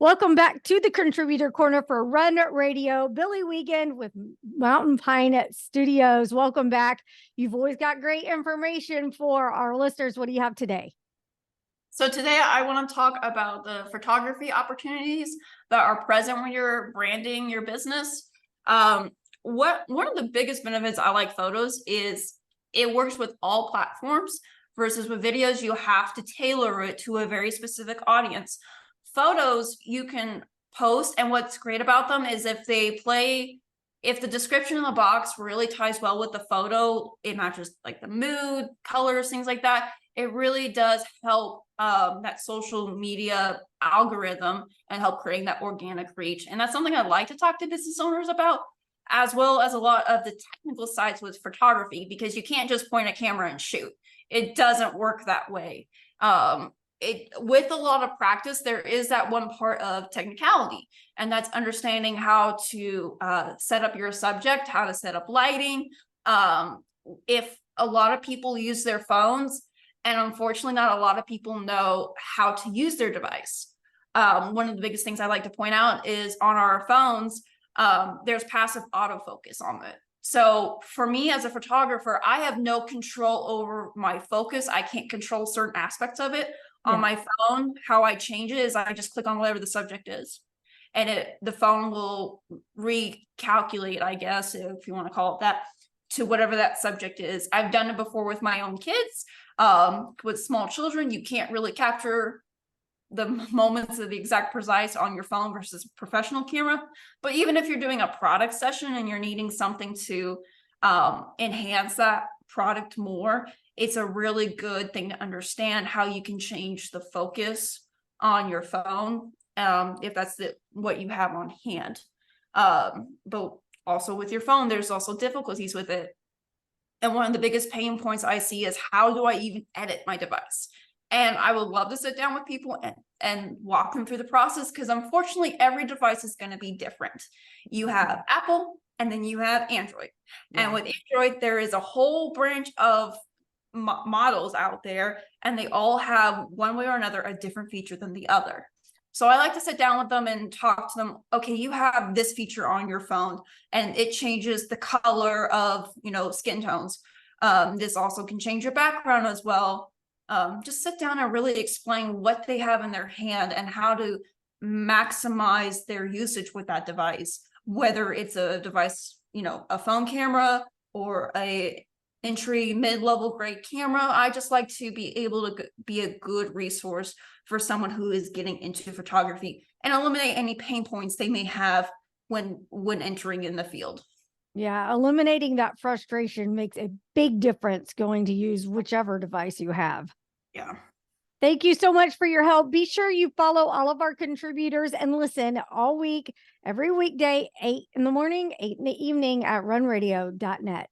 Welcome back to the Contributor Corner for Run Radio. Billie Wiegand with Mountain Pine Studios. Welcome back. You've always got great information for our listeners. What do you have today? So today I want to talk about the photography opportunities that are present when you're branding your business. One of the biggest benefits I like photos is it works with all platforms versus with videos, you have to tailor it to a very specific audience. Photos you can post, and what's great about them is if the description in the box really ties well with the photo, it matches like the mood, colors, things like that. It really does help that social media algorithm and help creating that organic reach. And that's something I like to talk to business owners about, as well as a lot of the technical sides with photography, because you can't just point a camera and shoot. It doesn't work that way. With a lot of practice, there is that one part of technicality, and that's understanding how to set up your subject, how to set up lighting. If a lot of people use their phones, and unfortunately not a lot of people know how to use their device. One of the biggest things I like to point out is on our phones, there's passive autofocus on it. So for me as a photographer, I have no control over my focus. I can't control certain aspects of it. On my phone, how I change it is I just click on whatever the subject is, and the phone will recalculate, I guess, if you want to call it that, to whatever that subject is. I've done it before with my own kids. With small children, you can't really capture the moments of the exact precise on your phone versus professional camera. But even if you're doing a product session and you're needing something to enhance that product more, it's a really good thing to understand how you can change the focus on your phone, if that's what you have on hand. But also with your phone, there's also difficulties with it. And one of the biggest pain points I see is, how do I even edit my device? And I would love to sit down with people and walk them through the process, because unfortunately every device is going to be different. You have Apple, and then you have Android. Yeah. And with Android, there is a whole branch of models out there, and they all have, one way or another, a different feature than the other. So I like to sit down with them and talk to them. Okay, you have this feature on your phone, and it changes the color of, skin tones. This also can change your background as well. Just sit down and really explain what they have in their hand and how to maximize their usage with that device, whether it's a device, a phone camera or a entry mid-level grade camera. I just like to be able to be a good resource for someone who is getting into photography and eliminate any pain points they may have when entering in the field. Yeah, eliminating that frustration makes a big difference going to use whichever device you have. Yeah. Thank you so much for your help. Be sure you follow all of our contributors and listen all week, every weekday, 8 in the morning, 8 in the evening at runradio.net.